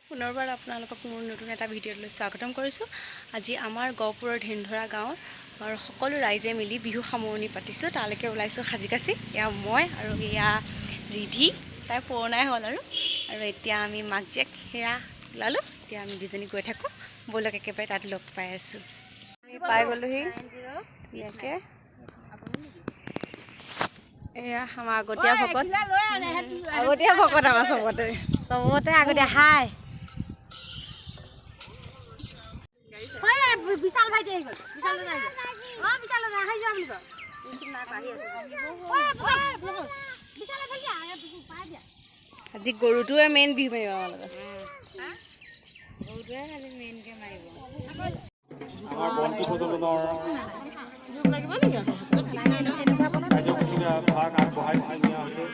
পুনৰবাৰ আপোনালোকক মোৰ নতুন এটা ভিডিঅ'লৈ স্বাগতম কৰিছোঁ। আজি আমাৰ গহপুৰৰ ঢেনধৰা গাঁৱৰ সকলো ৰাইজে মিলি বিহু সামৰণি পাতিছোঁ। তালৈকে ওলাইছোঁ সাজি-কাচি। এয়া মই আৰু এয়া ৰিধি, তাই পুৰণাই হ'ল আৰু এতিয়া আমি মাক জীয়েক সেয়া ওলালোঁ। এতিয়া আমি দুজনী গৈ থাকোঁ, ব'লক একেবাৰে তাত লগ পাই আছোঁ। আমি পাই গ'লোহি ধুনীয়াকৈ। এয়া আমাৰ আগতীয়া ভকত আমাৰ চবতে আগতীয়া হাই বিশাল ভাইটি আহি গ'ল। আজি গৰুটোৱে মেইন বিহু মাৰিব আমাৰ লগত। গৰুটোৱে আজি মেইনকৈ মাৰিব। আমাৰ বন্তি প্ৰজ্বলনৰ কাৰ্যসূচীৰে ভাগ আগবঢ়াই নিয়া হৈছে।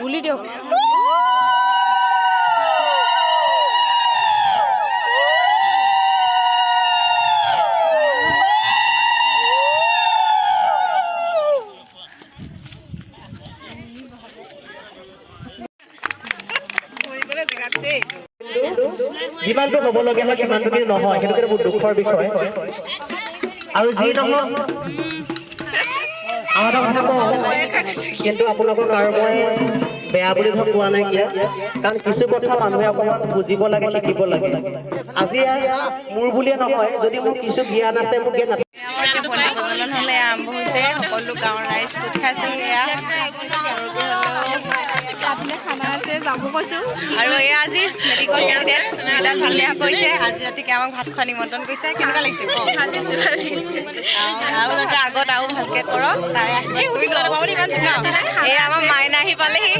উলি দিয়ক। যিমানটো হ'বলগীয়া হয় সিমানটো কিন্তু নহয়, সেইটো কিন্তু বহুত দুখৰ বিষয়। আৰু যি নহওক আৰু এটা কথা কওঁ, কিন্তু আপোনালোকৰ কাৰো মই বেয়া বুলি কোৱা নাই কিয়, কাৰণ কিছু কথা মানুহে অকণমান বুজিব লাগে, শিকিব লাগে। আজি মোৰ বুলিয়ে নহয়, যদি মোৰ কিছু জ্ঞান আছে, মোৰ জ্ঞান নাথাকে। প্ৰজনন হ'লে আৰম্ভ হৈছে। সকলো গাঁৱৰ ৰাইজ গোট খাইছে। এয়া খানা আছে, যাব কৈছোঁ। আৰু এয়া আজি মেডিকেল কেণ্ডিডেট এডাল ভালে কৰিছে। আজি ৰাতিকে আমাক ভাত খোৱা নিমন্ত্ৰণ কৰিছে। কেনেকুৱা লাগিছে কওক? আৰু যাতে আগত আৰু ভালকৈ কৰক, তাই এয়া আমাৰ মাইনা আহি পালেহি।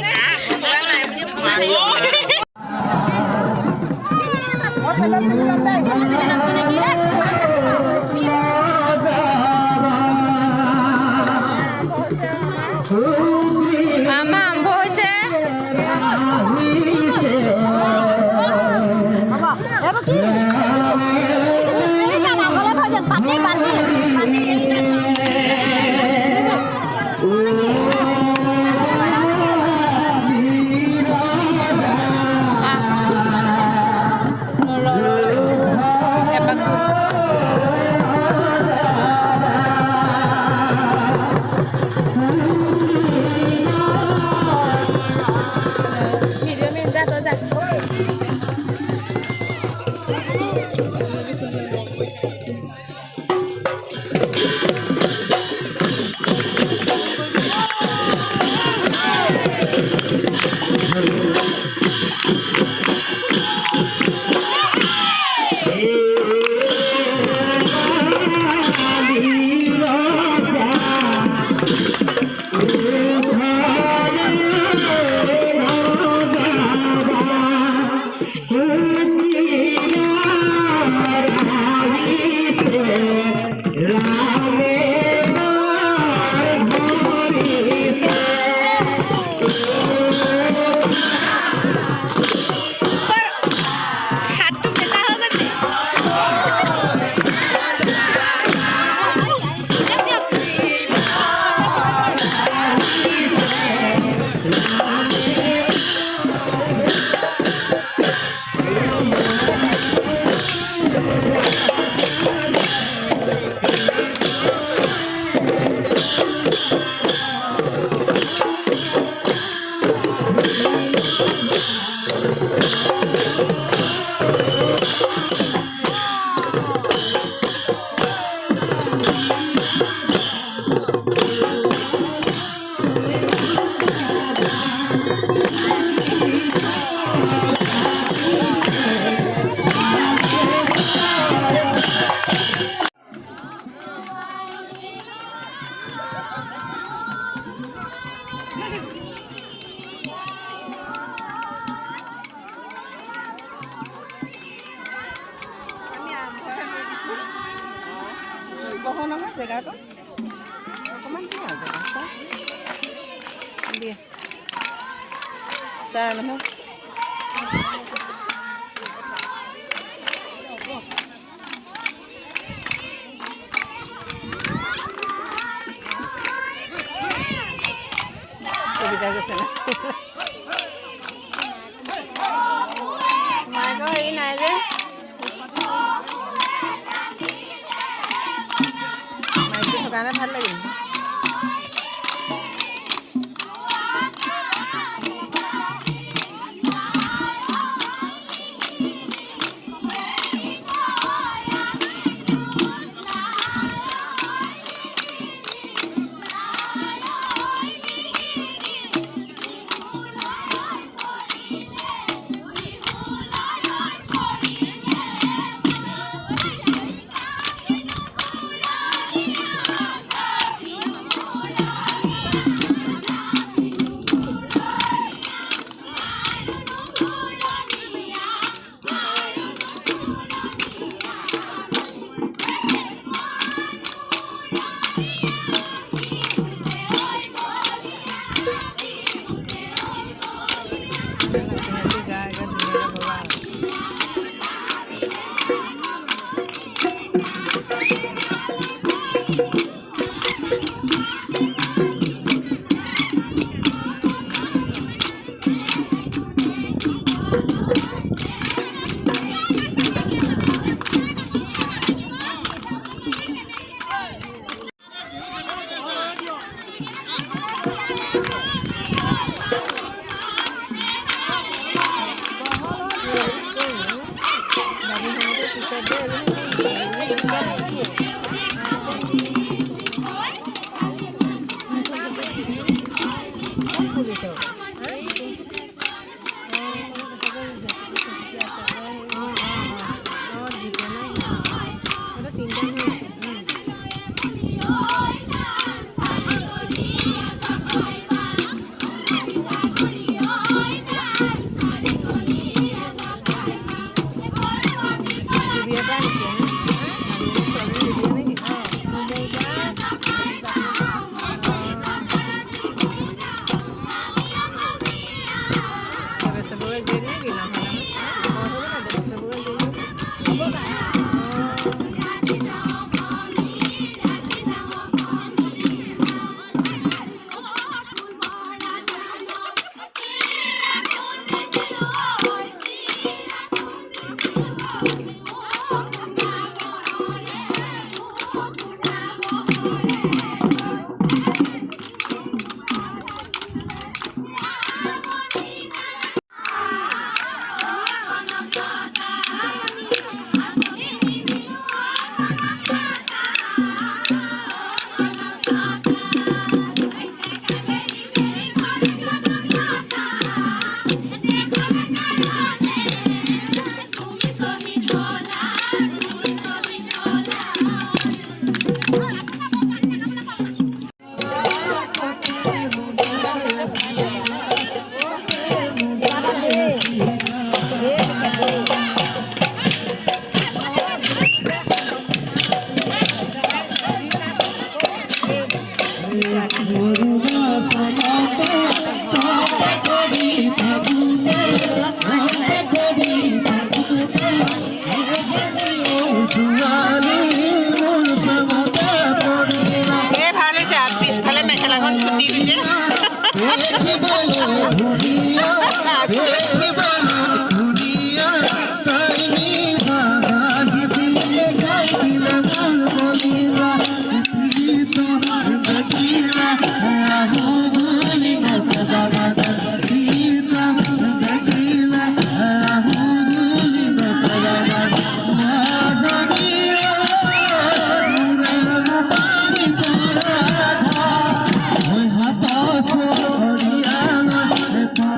বহল নহয় জেগাটো অকণমান দিয়া জেগা চাহ দিয়ে চাৰ মানুহ কবিতা কৈছে না মাইকৰ হেৰি নাই যে মাইকটো থকানে ভাল লাগিল Hariana,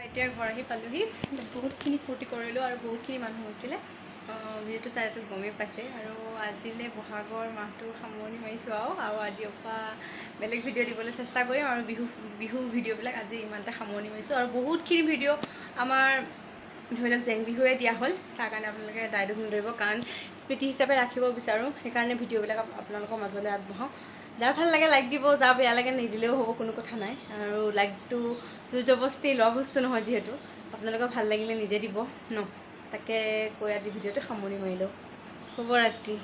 এতিয়া ঘৰ আহি পালোহি বহুতখিনি ফূৰ্তি কৰিলোঁ আৰু বহুতখিনি মানুহ হৈছিলে ভিডিঅ'টো চাইতো গমেই পাইছে আৰু আজিলৈ বহাগৰ মাহটো সামৰণি মাৰিছোঁ আৰু আজিৰ পৰা বেলেগ ভিডিঅ' দিবলৈ চেষ্টা কৰিম আৰু বিহু ভিডিঅ'বিলাক আজি ইমানতে সামৰণি মাৰিছোঁ আৰু বহুতখিনি ভিডিঅ' আমাৰ ধৰি লওক জেং বিহুৱে দিয়া হ'ল তাৰ কাৰণে আপোনালোকে দায়দোষ নধৰিব কাৰণ স্মৃতি হিচাপে ৰাখিব বিচাৰোঁ সেইকাৰণে ভিডিঅ'বিলাক আপোনালোকৰ মাজলৈ আগবঢ়াওঁ যাৰ ভাল লাগে লাইক দিব যাৰ বেয়া লাগে নিদিলেও হ'ব কোনো কথা নাই আৰু লাইকটো জোৰ জবস্তি লোৱা বস্তু নহয় যিহেতু আপোনালোকৰ ভাল লাগিলে নিজে দিব ন তাকে কৈ আজি ভিডিঅ'টো সামৰণি মাৰিলোঁ শুভৰাত্ৰি।